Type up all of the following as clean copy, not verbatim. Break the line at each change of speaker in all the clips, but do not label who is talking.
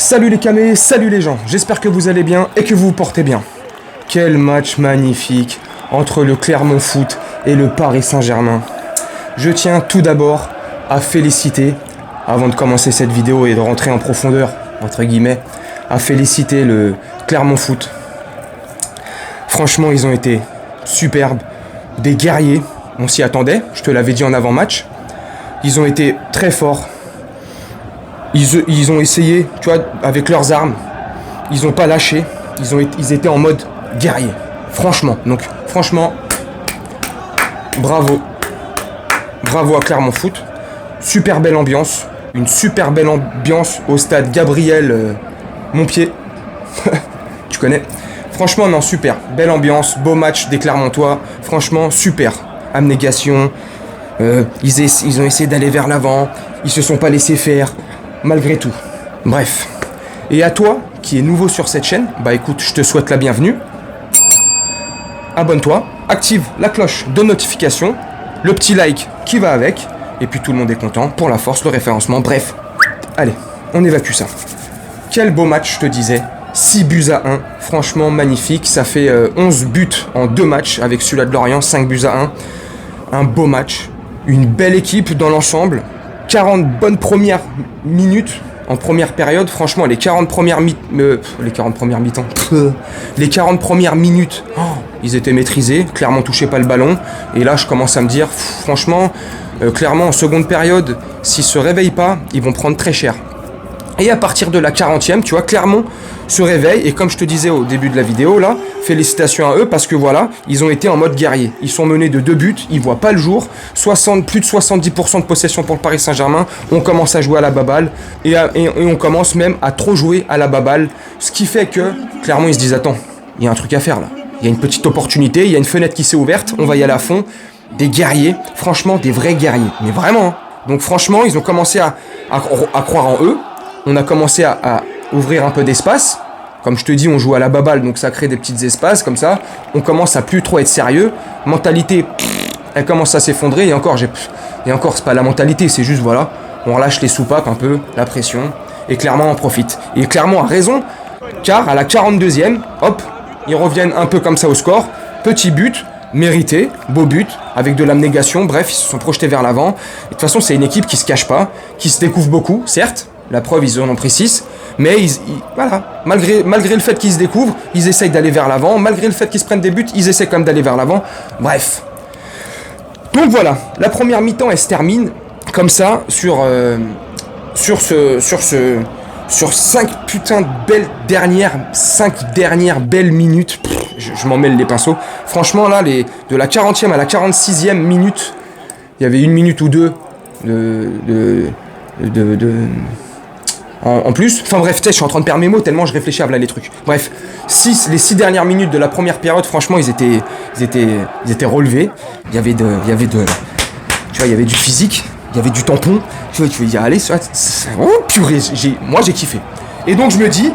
Salut les camés, salut les gens, j'espère que vous allez bien et que vous vous portez bien. Quel match magnifique entre le Clermont Foot et le Paris Saint-Germain. Je tiens tout d'abord à féliciter, avant de commencer cette vidéo et de rentrer en profondeur, entre guillemets, à féliciter le Clermont Foot. Franchement, ils ont été superbes, des guerriers, on s'y attendait, je te l'avais dit en avant-match. Ils ont été très forts. Ils ont essayé, tu vois, avec leurs armes. Ils n'ont pas lâché. Ils étaient en mode guerrier. Franchement. Donc, franchement, bravo. Bravo à Clermont Foot. Super belle ambiance. Une super belle ambiance au stade Gabriel Montpied. Tu connais. Franchement, non, super. Belle ambiance. Beau match des Clermontois. Franchement, super. Abnégation. Ils ont essayé d'aller vers l'avant. Ils se sont pas laissés faire. Malgré tout. Bref. Et à toi, qui est nouveau sur cette chaîne, bah écoute, je te souhaite la bienvenue. Abonne-toi, active la cloche de notification, le petit like qui va avec, et puis tout le monde est content pour la force, le référencement, bref. Allez, on évacue ça. Quel beau match, je te disais. 6 buts à 1, franchement magnifique. Ça fait 11 buts en 2 matchs, avec celui-là de Lorient, 5 buts à 1. Un beau match, une belle équipe dans l'ensemble. 40 bonnes premières minutes en première période. Franchement, les 40 premières minutes, ils étaient maîtrisés. Clermont touchait pas le ballon. Et là, je commence à me dire, franchement, Clermont en seconde période, s'ils se réveillent pas, ils vont prendre très cher. Et à partir de la 40e, tu vois, Clermont se réveille. Et comme je te disais au début de la vidéo, là, félicitations à eux parce que voilà, ils ont été en mode guerrier. Ils sont menés de 2 buts, ils voient pas le jour. Plus de 70% de possession pour le Paris Saint-Germain. On commence à jouer à la baballe. Et on commence même à trop jouer à la baballe. Ce qui fait que Clermont, ils se disent, attends, il y a un truc à faire là. Il y a une petite opportunité, il y a une fenêtre qui s'est ouverte. On va y aller à fond. Des guerriers, franchement, des vrais guerriers. Mais vraiment. Hein. Donc franchement, ils ont commencé à croire en eux. On a commencé à ouvrir un peu d'espace. Comme je te dis, on joue à la baballe, donc ça crée des petits espaces comme ça. On commence à plus trop être sérieux. Mentalité, elle commence à s'effondrer. Et encore, c'est pas la mentalité, c'est juste, voilà, on relâche les soupapes un peu, la pression. Et Clermont en profite. Et Clermont a raison, car à la 42e, hop, ils reviennent un peu comme ça au score. Petit but, mérité, beau but, avec de l'abnégation. Bref, ils se sont projetés vers l'avant. Et de toute façon, c'est une équipe qui se cache pas, qui se découvre beaucoup, certes. La preuve, ils en ont pris 6. Mais voilà, malgré le fait qu'ils se découvrent, ils essayent d'aller vers l'avant. Malgré le fait qu'ils se prennent des buts, ils essaient quand même d'aller vers l'avant. Bref. Donc voilà, la première mi-temps, elle se termine comme ça sur 5 putains de cinq dernières belles minutes. Je m'en mêle les pinceaux. Franchement, là, de la 40e à la 46e minute, il y avait 1 minute ou 2 en plus, enfin bref, je suis en train de perdre mes mots tellement je réfléchis à voilà les trucs. Bref, les 6 dernières minutes de la première période, franchement, ils étaient relevés. Il y avait tu vois, il y avait du physique, il y avait du tampon. Tu veux dire, allez, oh purée, moi j'ai kiffé. Et donc je me dis,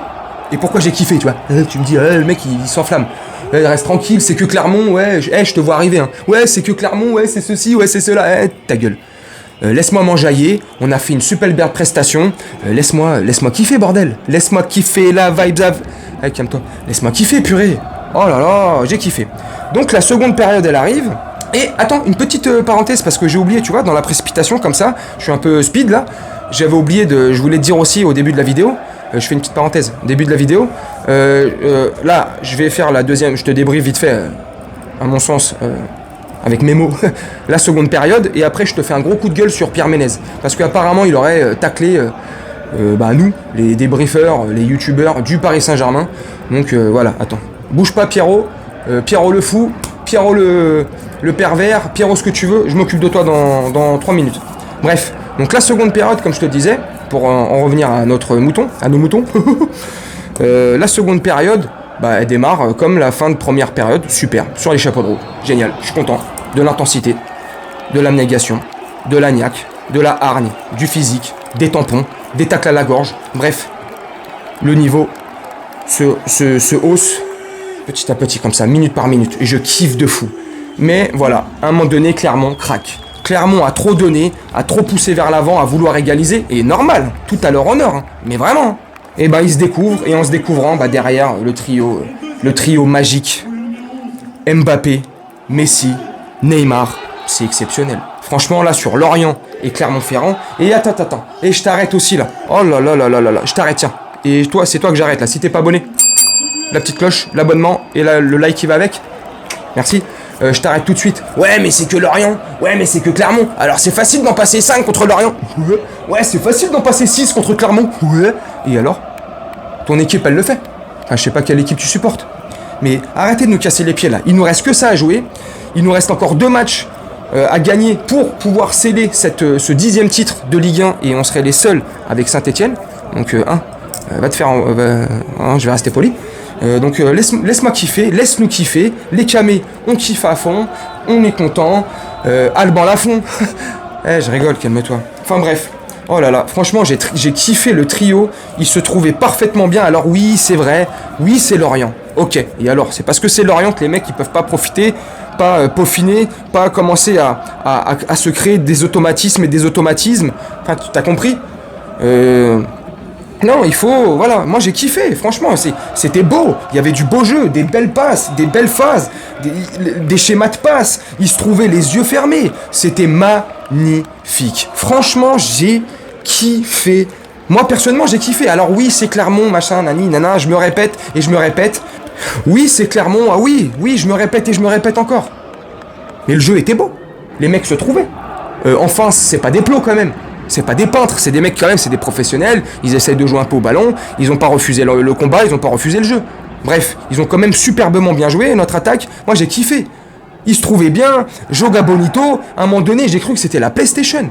et pourquoi j'ai kiffé, tu vois tu me dis, le mec il s'enflamme. Reste tranquille, c'est que Clermont, ouais, je te vois arriver. Hein. Ouais, c'est que Clermont, ouais, c'est ceci, ouais, c'est cela. Ta gueule. Laisse-moi m'enjailler, on a fait une super belle prestation. Laisse-moi kiffer, bordel. Laisse-moi kiffer la vibe. Allez, calme-toi. Laisse-moi kiffer, purée. Oh là là, j'ai kiffé. Donc la seconde période, elle arrive. Et attends, une petite parenthèse parce que j'ai oublié, tu vois, dans la précipitation comme ça, je suis un peu speed là. J'avais oublié je voulais te dire aussi au début de la vidéo. Je fais une petite parenthèse. Début de la vidéo. Là, je vais faire la deuxième. Je te débriefe vite fait, à mon sens. Avec mes mots, la seconde période, et après je te fais un gros coup de gueule sur Pierre Ménez, parce qu'apparemment il aurait taclé nous, les débriefeurs, les youtubeurs du Paris Saint-Germain. Donc voilà, attends, bouge pas Pierrot, Pierrot le fou, Pierrot le pervers, Pierrot ce que tu veux, je m'occupe de toi dans 3 minutes. Bref, donc la seconde période, comme je te disais, pour en revenir à nos moutons, la seconde période, bah, elle démarre comme la fin de première période, super, sur les chapeaux de roue, génial, je suis content, de l'intensité, de l'abnégation, de la niaque, de la hargne, du physique, des tampons, des tacles à la gorge, bref, le niveau se hausse petit à petit comme ça, minute par minute, et je kiffe de fou. Mais voilà, à un moment donné, Clermont craque. Clermont a trop donné, a trop poussé vers l'avant, à vouloir égaliser, et normal, tout à leur honneur, hein, mais vraiment. Et ben ils se découvrent, et en se découvrant, bah derrière le trio magique, Mbappé, Messi, Neymar, c'est exceptionnel. Franchement là sur Lorient et Clermont-Ferrand, et attends, et je t'arrête aussi là. Oh là là là là là là, je t'arrête tiens. Et toi, c'est toi que j'arrête là, si t'es pas abonné. La petite cloche, l'abonnement et le like qui va avec. Merci. Je t'arrête tout de suite. Ouais, mais c'est que Lorient. Ouais, mais c'est que Clermont. Alors c'est facile d'en passer 5 contre Lorient. Ouais, c'est facile d'en passer 6 contre Clermont. Ouais. Et alors? Ton équipe, elle le fait. Enfin, je sais pas quelle équipe tu supportes. Mais arrêtez de nous casser les pieds là. Il nous reste que ça à jouer. Il nous reste encore 2 matchs à gagner pour pouvoir sceller ce 10e titre de Ligue 1. Et on serait les seuls avec Saint-Etienne. Donc, va te faire... je vais rester poli. Donc laisse-moi kiffer, laisse-nous kiffer. Les camés, on kiffe à fond, on est content. Alban Lafont. Je rigole, calme-toi. Enfin bref. Oh là là, franchement, j'ai kiffé le trio. Ils se trouvaient parfaitement bien. Alors oui, c'est vrai. Oui, c'est Lorient. Ok. Et alors, c'est parce que c'est Lorient que les mecs, ils peuvent pas profiter, pas peaufiner, pas commencer à se créer des automatismes et des automatismes. Enfin, t'as compris Non, il faut... Voilà, moi j'ai kiffé, franchement, c'était beau. Il y avait du beau jeu, des belles passes, des belles phases, des schémas de passes. Ils se trouvaient les yeux fermés. C'était magnifique. Franchement, j'ai kiffé. Moi, personnellement, j'ai kiffé. Alors oui, c'est Clermont, machin, nani, nana, je me répète et je me répète. Oui, c'est Clermont, ah oui, je me répète et je me répète encore. Mais le jeu était beau. Les mecs se trouvaient. Enfin, c'est pas des plots quand même. C'est pas des peintres, c'est des mecs quand même, c'est des professionnels. Ils essayent de jouer un peu au ballon. Ils ont pas refusé le combat, ils ont pas refusé le jeu. Bref, ils ont quand même superbement bien joué. Notre attaque, moi j'ai kiffé. Ils se trouvaient bien. Joga Bonito, à un moment donné, j'ai cru que c'était la PlayStation.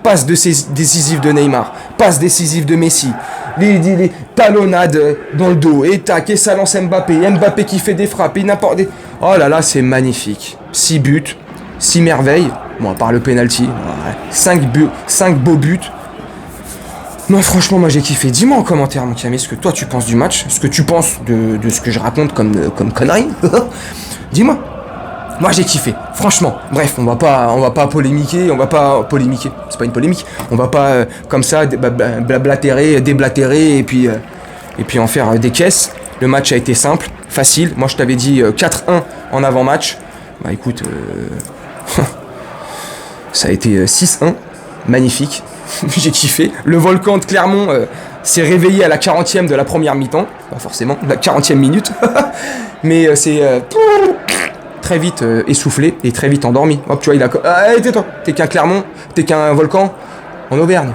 Passe décisive de Neymar, passe décisive de Messi. Les talonnades dans le dos. Et tac, et ça lance Mbappé. Mbappé qui fait des frappes. Et n'importe. Oh là là, c'est magnifique. 6 buts, 6 merveilles. Bon, à part le penalty, 5 beaux buts. Non, franchement, moi j'ai kiffé. Dis-moi en commentaire, mon Camille, ce que toi tu penses du match, ce que tu penses de ce que je raconte comme connerie. Dis-moi. Moi j'ai kiffé, franchement. Bref, on va pas polémiquer, c'est pas une polémique. On va pas comme ça déblatérer et puis en faire des caisses. Le match a été simple, facile. Moi je t'avais dit 4-1 en avant-match. Bah écoute, ça a été 6-1, magnifique. J'ai kiffé. Le volcan de Clermont s'est réveillé à la 40e de la première mi-temps. Pas forcément, la 40e minute. Mais c'est très vite essoufflé et très vite endormi. Hop, tu vois, il a... tais-toi, t'es qu'un Clermont, t'es qu'un volcan en Auvergne.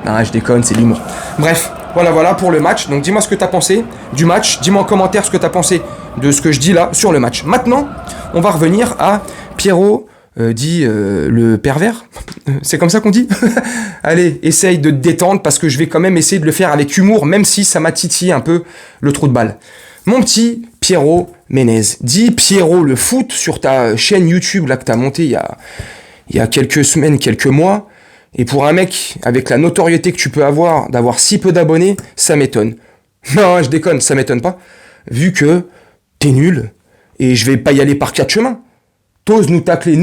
Ah, je déconne, c'est l'humour. Bref, voilà pour le match. Donc dis-moi ce que t'as pensé du match. Dis-moi en commentaire ce que t'as pensé de ce que je dis là sur le match. Maintenant, on va revenir à Pierrot... dit le pervers. C'est comme ça qu'on dit. Allez, essaye de te détendre parce que je vais quand même essayer de le faire avec humour, même si ça m'a titillé un peu le trou de balle. Mon petit Pierrot Ménez, dit Pierrot le foot sur ta chaîne YouTube là que t'as monté il y a quelques semaines, quelques mois. Et pour un mec avec la notoriété que tu peux avoir, d'avoir si peu d'abonnés, ça m'étonne. Non, je déconne, ça m'étonne pas. Vu que t'es nul et je vais pas y aller par 4 chemins. T'oses nous tacler,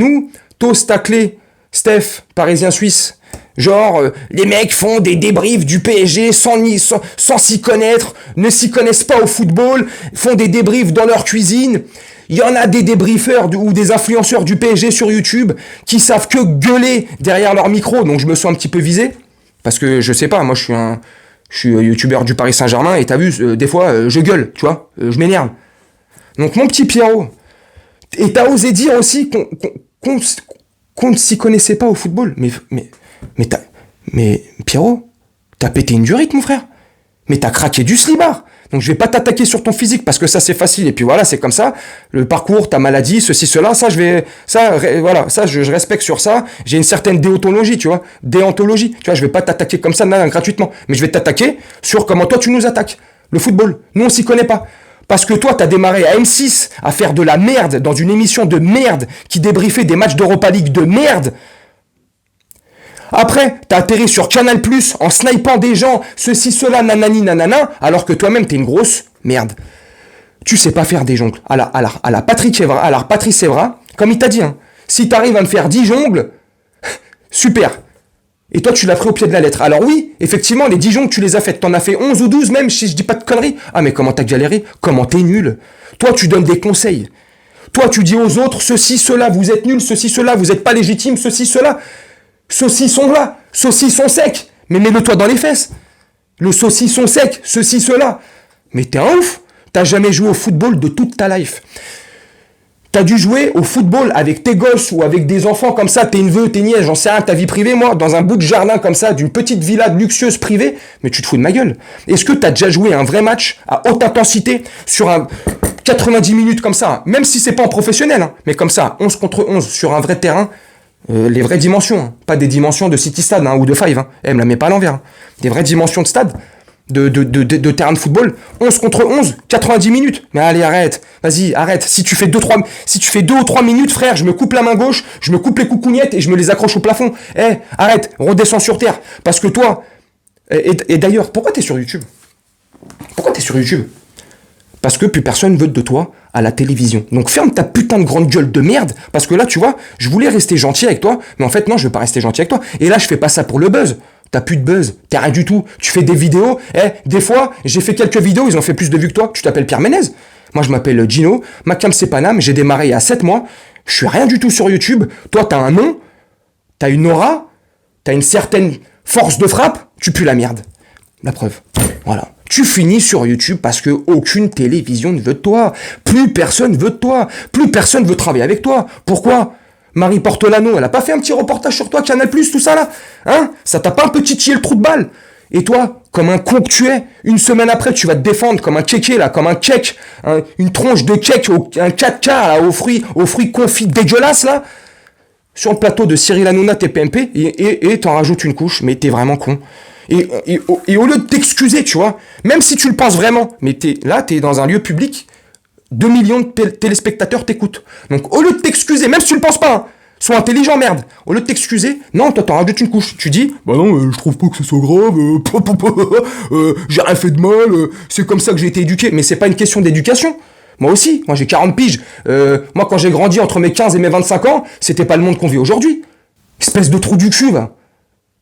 t'oses tacler Steph, parisien suisse. Genre, les mecs font des débriefs du PSG sans s'y connaître, ne s'y connaissent pas au football, font des débriefs dans leur cuisine. Il y en a des débriefeurs ou des influenceurs du PSG sur YouTube qui savent que gueuler derrière leur micro, donc je me sens un petit peu visé. Parce que, je sais pas, moi je suis youtubeur du Paris Saint-Germain et t'as vu, des fois, je gueule, tu vois, je m'énerve. Donc mon petit Pierrot... Et t'as osé dire aussi qu'on ne s'y connaissait pas au football. Mais Pierrot, t'as pété une durite, mon frère. Mais t'as craqué du slibard. Donc je vais pas t'attaquer sur ton physique parce que ça c'est facile. Et puis voilà, c'est comme ça. Le parcours, ta maladie, ceci, cela, je respecte sur ça. J'ai une certaine déontologie, tu vois. Déontologie. Tu vois, je vais pas t'attaquer comme ça, gratuitement. Mais je vais t'attaquer sur comment toi tu nous attaques. Le football. Nous on s'y connaît pas. Parce que toi, t'as démarré à M6 à faire de la merde dans une émission de merde qui débriefait des matchs d'Europa League de merde. Après, t'as atterri sur Canal+, en snipant des gens, ceci, cela, nanani, nanana, alors que toi-même, t'es une grosse merde. Tu sais pas faire des jongles. À la Patrice Evra, comme il t'a dit, hein, si t'arrives à me faire 10 jongles, super. Et toi, tu l'as pris au pied de la lettre. Alors oui, effectivement, les Dijon que tu les as faites, t'en as fait 11 ou 12 même, si je dis pas de conneries. Ah mais comment t'as galéré? Comment t'es nul? Toi, tu donnes des conseils. Toi, tu dis aux autres, ceci, cela, vous êtes nuls, ceci, cela, vous n'êtes pas légitime, ceci, cela. Saucisson là, saucisson sec. Mais mets-le toi dans les fesses. Le saucisson sec, ceci, cela. Mais t'es un ouf. T'as jamais joué au football de toute ta life. T'as dû jouer au football avec tes gosses ou avec des enfants comme ça, tes neveux, tes nièces, j'en sais rien, ta vie privée, moi, dans un bout de jardin comme ça, d'une petite villa luxueuse privée, mais tu te fous de ma gueule. Est-ce que t'as déjà joué un vrai match à haute intensité sur un 90 minutes comme ça, même si c'est pas en professionnel, hein, mais comme ça, 11 contre 11 sur un vrai terrain, les vraies dimensions, hein, pas des dimensions de City Stade ou de Five, me la met pas à l'envers, des vraies dimensions de stade. De terrain de football, 11 contre 11, 90 minutes. Mais allez, arrête. Vas-y, arrête. Si tu fais 2 ou 3 minutes, frère, je me coupe la main gauche, je me coupe les coucougnettes et je me les accroche au plafond. Arrête, redescends sur terre. Parce que toi... Et d'ailleurs, pourquoi t'es sur YouTube? Parce que plus personne veut de toi à la télévision. Donc ferme ta putain de grande gueule de merde. Parce que là, tu vois, je voulais rester gentil avec toi, mais en fait, non, je veux pas rester gentil avec toi. Et là, je fais pas ça pour le buzz. T'as plus de buzz, t'as rien du tout. Tu fais des vidéos. Des fois, j'ai fait quelques vidéos, ils ont fait plus de vues que toi. Tu t'appelles Pierre Ménez. Moi, je m'appelle Gino. Ma cam, c'est Paname. J'ai démarré il y a 7 mois. Je suis rien du tout sur YouTube. Toi, t'as un nom. T'as une aura. T'as une certaine force de frappe. Tu pues la merde. La preuve. Voilà. Tu finis sur YouTube parce que aucune télévision ne veut de toi. Plus personne veut de toi. Plus personne veut travailler avec toi. Pourquoi ? Marie Portolano, elle a pas fait un petit reportage sur toi, Canal+, tout ça là? Hein? Ça t'a pas un peu titillé le trou de balle? Et toi, comme un con que tu es, une semaine après, tu vas te défendre comme un kéké là, comme un cake, une tronche de cake, un 4K là, aux fruits confits dégueulasses là, sur le plateau de Cyril Hanouna, TPMP, et t'en rajoutes une couche, mais t'es vraiment con. Et au lieu de t'excuser, tu vois, même si tu le penses vraiment, mais t'es dans un lieu public, 2 millions de téléspectateurs t'écoutent. Donc, au lieu de t'excuser, même si tu le penses pas, sois intelligent, merde. Au lieu de t'excuser, non, toi, t'en rajoutes une couche. Tu dis, bah non, je trouve pas que ce soit grave, j'ai rien fait de mal, c'est comme ça que j'ai été éduqué. Mais c'est pas une question d'éducation. Moi aussi, j'ai 40 piges. Moi, quand j'ai grandi entre mes 15 et mes 25 ans, c'était pas le monde qu'on vit aujourd'hui. Espèce de trou du cul, va.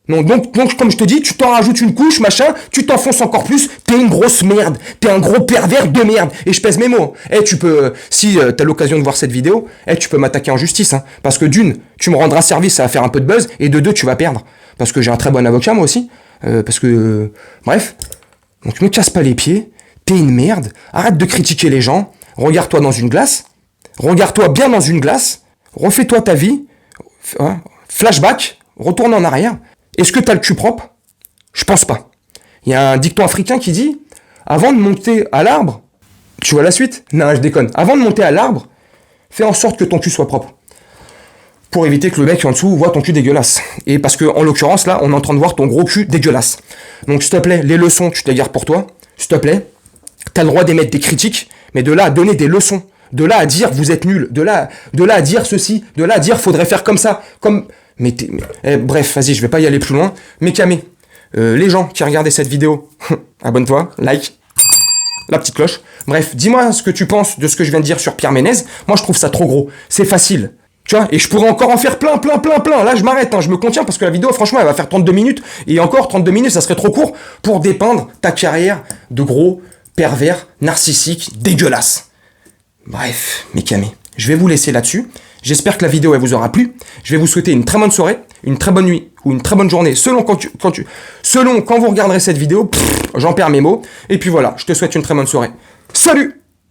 Non, donc, comme je te dis, tu t'en rajoutes une couche, machin, tu t'enfonces encore plus, t'es une grosse merde, t'es un gros pervers de merde, et je pèse mes mots. Tu peux, si t'as l'occasion de voir cette vidéo, tu peux m'attaquer en justice, parce que d'une, tu me rendras service, ça va faire un peu de buzz, et de deux, tu vas perdre, parce que j'ai un très bon avocat, moi aussi, bref, donc ne casse pas les pieds, t'es une merde, arrête de critiquer les gens, regarde-toi dans une glace, regarde-toi bien dans une glace, refais-toi ta vie, flashback, retourne en arrière. Est-ce que t'as le cul propre? Je pense pas. Il y a un dicton africain qui dit, avant de monter à l'arbre, tu vois la suite? Non, je déconne. Avant de monter à l'arbre, fais en sorte que ton cul soit propre. Pour éviter que le mec en dessous voit ton cul dégueulasse. Et parce que, en l'occurrence, là, on est en train de voir ton gros cul dégueulasse. Donc, s'il te plaît, les leçons, tu te les gardes pour toi. S'il te plaît, t'as le droit d'émettre des critiques, mais de là à donner des leçons. De là à dire, vous êtes nuls. De là à dire ceci. De là à dire, faudrait faire comme ça. Bref, vas-y, je vais pas y aller plus loin. Mais Camé, les gens qui regardaient cette vidéo, abonne-toi, like, la petite cloche. Bref, dis-moi ce que tu penses de ce que je viens de dire sur Pierre Ménez. Moi, je trouve ça trop gros. C'est facile. Tu vois, et je pourrais encore en faire plein. Là, je m'arrête, je me contiens parce que la vidéo, franchement, elle va faire 32 minutes. Et encore, 32 minutes, ça serait trop court pour dépeindre ta carrière de gros pervers narcissique dégueulasse. Bref, mes Camé, je vais vous laisser là-dessus. J'espère que la vidéo elle vous aura plu. Je vais vous souhaiter une très bonne soirée, une très bonne nuit ou une très bonne journée selon quand vous regarderez cette vidéo. J'en perds mes mots. Et puis voilà, je te souhaite une très bonne soirée. Salut!